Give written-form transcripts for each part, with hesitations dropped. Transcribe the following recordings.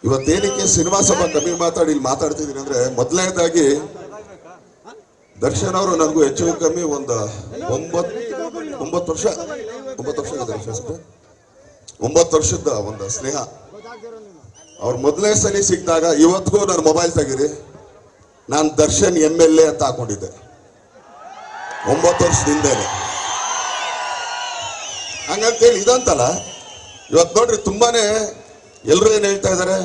ಇವತ್ತೇನಕ್ಕೆ cinema ಸ್ವಲ್ಪ ಕಮ್ಮಿ ಮಾತಾಡಿ ಇಲ್ಲಿ ಮಾತಾಡ್ತಿದ್ದೀನಿ ಅಂದ್ರೆ, ಮೊದಲನೇದಾಗಿ ದರ್ಶನ್ ಅವರು ನನಗೂ ಹೆಚ್ಚು ಕಮ್ಮಿ ಒಂದು 9 ವರ್ಷ 9 ವರ್ಷದ ಒಂದು ಸ್ನೇಹ. ಅವ್ರು ಮೊದಲನೇ ಸಲ ಸಿಕ್ಕಿದಾಗ ಇವತ್ತಿಗೂ ನನ್ನ ಮೊಬೈಲ್ ತೆಗೀರಿ, ನಾನು ದರ್ಶನ್ MLA ಅಂತ ಹಾಕೊಂಡಿದ್ದೆ 9 ವರ್ಷದಿಂದೇನೆ. ಹಂಗಂತೇಳಿ ಇದಂತಲ್ಲ, ಇವತ್ತು ನೋಡ್ರಿ ತುಂಬಾನೇ ಎಲ್ಲರೂ ಏನು ಹೇಳ್ತಾ ಇದ್ದಾರೆ,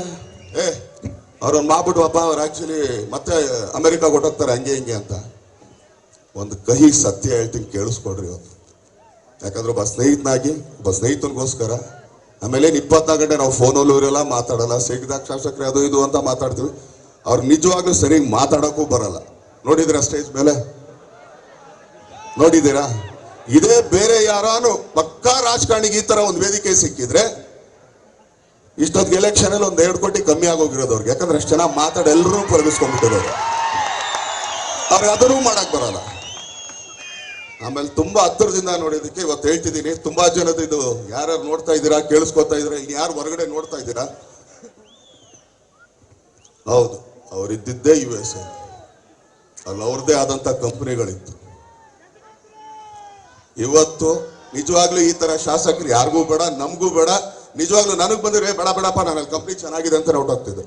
ಅವ್ರನ್ನ ಮಾಡ್ಬಿಟ್ವಪ್ಪ, ಅವ್ರು ಆಕ್ಚುಲಿ ಮತ್ತೆ ಅಮೆರಿಕ ಕೊಟ್ಟೋಗ್ತಾರೆ ಹಂಗೆ ಹಿಂಗೆ ಅಂತ. ಒಂದು ಕಹಿ ಸತ್ಯ ಹೇಳ್ತೀನಿ, ಕೇಳಿಸ್ಕೊಡ್ರಿ ಇವತ್ತು. ಯಾಕಂದ್ರೆ ಒಬ್ಬ ಸ್ನೇಹಿತನಿಗೋಸ್ಕರ ಆಮೇಲೆ 24 ಗಂಟೆ ನಾವು ಫೋನಲ್ಲೂ ಇರಲ್ಲ, ಮಾತಾಡಲ್ಲ, ಸಿಗ್ದಾಗ ಶಾಸಕರೇ ಅದು ಇದು ಅಂತ ಮಾತಾಡ್ತೀವಿ. ಅವ್ರು ನಿಜವಾಗ್ಲೂ ಸರಿಯಾಗಿ ಮಾತಾಡೋಕ್ಕೂ ಬರಲ್ಲ. ನೋಡಿದ್ದೀರಾ ಸ್ಟೇಜ್ ಮೇಲೆ? ನೋಡಿದ್ದೀರಾ? ಇದೇ ಬೇರೆ ಯಾರಾನು ಪಕ್ಕಾ ರಾಜಕಾರಣಿಗೆ ಈ ತರ ಒಂದು ವೇದಿಕೆ ಸಿಕ್ಕಿದ್ರೆ ಇಷ್ಟೊತ್ತಿಗೆ ಎಲೆಕ್ಷನ್ ಅಲ್ಲಿ 1-2 ಕೋಟಿ ಕಮ್ಮಿ ಆಗೋಗಿರೋದು ಅವ್ರಿಗೆ. ಯಾಕಂದ್ರೆ ಅಷ್ಟು ಚೆನ್ನಾಗಿ ಮಾತಾಡಿ ಎಲ್ಲರೂ ಪೊರಗಿಸ್ಕೊಂಡ್ಬಿಟ್ಟಿರೋರು. ಅವ್ರಿಗೆ ಅದನ್ನೂ ಮಾಡಕ್ ಬರಲ್ಲ. ಆಮೇಲೆ ತುಂಬಾ ಹತ್ತಿರದಿಂದ ನೋಡಿದಕ್ಕೆ ಇವತ್ತು ಹೇಳ್ತಿದ್ದೀನಿ, ತುಂಬಾ ಜನದ ಇದು ಯಾರು ನೋಡ್ತಾ ಇದ್ದೀರಾ, ಕೇಳಿಸ್ಕೊತಾ ಇದ್ದೀರಾ, ಇಲ್ಲಿ ಯಾರು ಹೊರಗಡೆ ನೋಡ್ತಾ ಇದ್ದೀರಾ? ಹೌದು, ಅವರಿದ್ದಿದ್ದೇ USA, ಅಲ್ಲಿ ಅವ್ರದ್ದೇ ಆದಂತ ಕಂಪನಿಗಳಿತ್ತು. ಇವತ್ತು ನಿಜವಾಗ್ಲೂ ಈ ತರ ಶಾಸಕರು ಯಾರಿಗೂ ಬೇಡ, ನಮಗೂ ಬೇಡ. ನಿಜವಾಗ್ಲೂ ನನಗ್ ಬಂದಿದ್ರೆ ಬೇಡಪ್ಪ, ನನ್ನ ಕಂಪ್ನಿ ಚೆನ್ನಾಗಿದೆ ಅಂತ ಹೊರಟೋಗ್ತಿದ್ದೆ.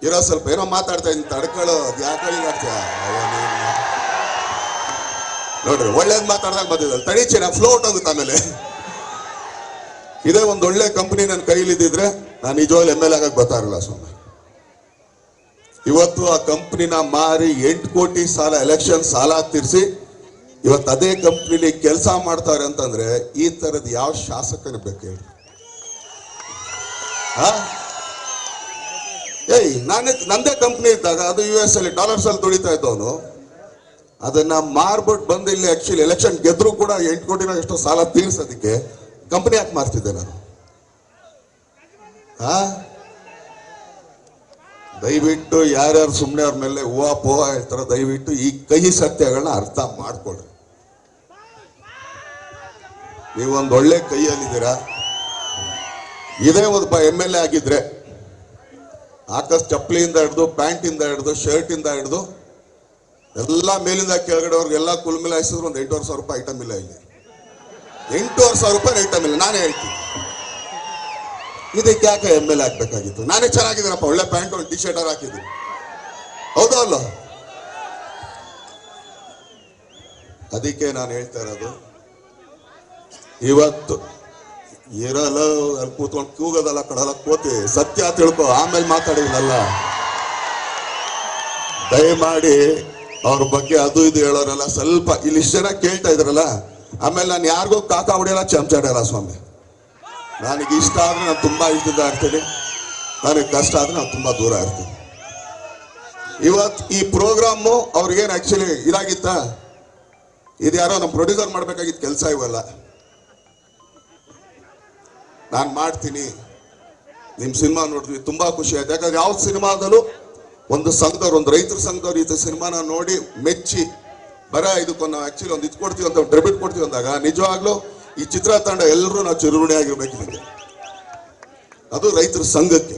ಇರೋ ಸ್ವಲ್ಪ ಏನೋ ಮಾತಾಡ್ತಾ ಇದ್ದೀನಿ, ತಡ್ಕೊಳ್ಳೋ ಯಾಕೆ ಆಗ್ತೀಯ ನೋಡ್ರಿ, ಒಳ್ಳೇದ್ ಮಾತಾಡ್ದಾಗ ಬಂದಿದ್ದಲ್ಲ, ತಡೀಚಿ ನಾ ಫ್ಲೋಟ್ ಹೋಗುತ್ತೆ. ಆಮೇಲೆ ಇದೇ ಒಂದು ಒಳ್ಳೆ ಕಂಪನಿ ನನ್ನ ಕೈಲಿದ್ದಿದ್ರೆ ನಾನು ನಿಜವಾಗ್ಲೂ MLA ಆಗಕ್ಕೆ ಬರ್ತಾ ಇರಲಿಲ್ಲ ಸ್ವಾಮಿ. ಇವತ್ತು ಆ ಕಂಪ್ನಿನ ಮಾರಿ 8 ಕೋಟಿ ಸಾಲ, ಎಲೆಕ್ಷನ್ ಸಾಲ ತೀರಿಸಿ ಇವತ್ತು ಅದೇ ಕಂಪ್ನಿಲಿ ಕೆಲಸ ಮಾಡ್ತಾರೆ ಅಂತಂದ್ರೆ ಈ ತರದ್ ಯಾವ ಶಾಸಕನ ಬೇಕು ಹೇಳಿ? ನಂದೇ ಕಂಪ್ನಿ ಇದ್ದಾಗ ಅದು US ಅಲ್ಲಿ ಡಾಲರ್ಸ್ ಅಲ್ಲಿ ದುಡಿತಾ ಇದ್ದವನು, ಅದನ್ನ ಮಾರ್ಬಿಟ್ಟು ಬಂದು ಇಲ್ಲಿ ಆಕ್ಚುಲಿ ಎಲೆಕ್ಷನ್ ಗೆದ್ರು ಕೂಡ 8 ಕೋಟಿನ ಎಷ್ಟೋ ಸಾಲ ತೀರ್ಸೋದಕ್ಕೆ ಕಂಪನಿ ಯಾಕೆ ಮಾರ್ತಿದ್ದೆ ನಾನು? ದಯವಿಟ್ಟು ಯಾರ್ಯಾರು ಸುಮ್ಮನೆ ಅವ್ರ ಮೇಲೆ ಹೂವಾ ಪೋಹ ಹೇಳ್ತಾರ, ದಯವಿಟ್ಟು ಈ ಕಹಿ ಸತ್ಯಗಳನ್ನ ಅರ್ಥ ಮಾಡ್ಕೊಳ್ರಿ. ನೀವೊಂದು ಒಳ್ಳೆ ಕೈಯಲ್ಲಿದ್ದೀರಾ. ಇದೇ ಒಬ್ಬ MLA ಆಗಿದ್ರೆ ಆಕಾಶ್ ಚಪ್ಪಲಿಯಿಂದ ಹಿಡಿದು, ಪ್ಯಾಂಟಿಂದ ಹಿಡಿದು, ಶರ್ಟಿಂದ ಹಿಡಿದು ಎಲ್ಲ ಮೇಲಿಂದ ಕೆಳಗಡೆ ಅವ್ರಿಗೆಲ್ಲ ಕುಲ್ ಮಿಲಾಯಿಸಿದ್ರು ಒಂದು 8,500 ರೂಪಾಯಿ ಐಟಮ್ ಇಲ್ಲ. ಇಲ್ಲಿ 8,500 ರೂಪಾಯಿ ಐಟಮ್ ಇಲ್ಲ. ನಾನೇ ಹೇಳ್ತೀನಿ, ಇದಕ್ಕೆ ಯಾಕೆ MLA ಹಾಕ್ಬೇಕಾಗಿತ್ತು? ನಾನೇ ಚೆನ್ನಾಗಿದ್ದೀನಪ್ಪ, ಒಳ್ಳೆ ಪ್ಯಾಂಟ್ ಒಂದು ಟಿ ಶರ್ಟ್ ಹಾಕಿದ್ದೀನಿ, ಹೌದಾ ಅಲ್ಲ? ಅದಕ್ಕೆ ನಾನು ಹೇಳ್ತಾ ಇರೋದು, ಇವತ್ತು ಇರಲ್ಲ ಅಲ್ಲಿ ಕೂತ್ಕೊಂಡು ಕೂಗೋದಲ್ಲ, ಕಡಲ ಕೋತಿ ಸತ್ಯ ತಿಳ್ಕೊ, ಆಮೇಲೆ ಮಾತಾಡಿದ್ನಲ್ಲ. ದಯಮಾಡಿ ಅವ್ರ ಬಗ್ಗೆ ಅದು ಇದು ಹೇಳೋರಲ್ಲ, ಸ್ವಲ್ಪ ಇಲ್ಲಿ ಇಷ್ಟು ಜನ ಕೇಳ್ತಾ ಇದ್ರಲ್ಲ, ಆಮೇಲೆ ನಾನು ಯಾರಿಗೂ ಕಾಕ ಹೊಡೆಯಲ್ಲ, ಚಮಚಾಡಲ್ಲ ಸ್ವಾಮಿ. ನನಗೆ ಇಷ್ಟ ಆದ್ರೆ ನಾನು ತುಂಬಾ ಇಷ್ಟದ ಇರ್ತೀನಿ, ನನಗೆ ಕಷ್ಟ ಆದ್ರೆ ನಾನು ತುಂಬಾ ದೂರ ಇರ್ತೀನಿ. ಇವತ್ತು ಈ ಪ್ರೋಗ್ರಾಮು ಅವ್ರಿಗೇನು ಆಕ್ಚುಲಿ ಇದಾಗಿತ್ತ, ಇದು ಯಾರೋ ನಮ್ಮ ಪ್ರೊಡ್ಯೂಸರ್ ಮಾಡ್ಬೇಕಾಗಿತ್ತು ಕೆಲಸ. ಇವೆಲ್ಲ ನಾನು ಮಾಡ್ತೀನಿ, ನಿಮ್ ಸಿನಿಮಾ ನೋಡಿದ್ವಿ, ತುಂಬಾ ಖುಷಿ ಆಯ್ತು. ಯಾಕಂದ್ರೆ ಯಾವ ಸಿನಿಮಾದಲ್ಲೂ ಒಂದು ಸಂಘದವ್ರು, ಒಂದು ರೈತರ ಸಂಘದವ್ರು ಈ ಸಿನಿಮಾನ ನೋಡಿ ಮೆಚ್ಚಿ ಇದಕ್ಕೊಂದು ನಾವು ಆಕ್ಚುಲಿ ಒಂದು ಇದು ಕೊಡ್ತೀವಿ ಅಂತ, ಒಂದು ಡೆಬಿಟ್ ಕೊಡ್ತೀವಿ ಅಂದಾಗ ನಿಜವಾಗ್ಲೂ ಈ ಚಿತ್ರತಂಡ ಎಲ್ಲರೂ ನಾವು ಚಿರುರುಣಿ ಆಗಿರ್ಬೇಕು. ಅದು ರೈತರ ಸಂಘಕ್ಕೆ.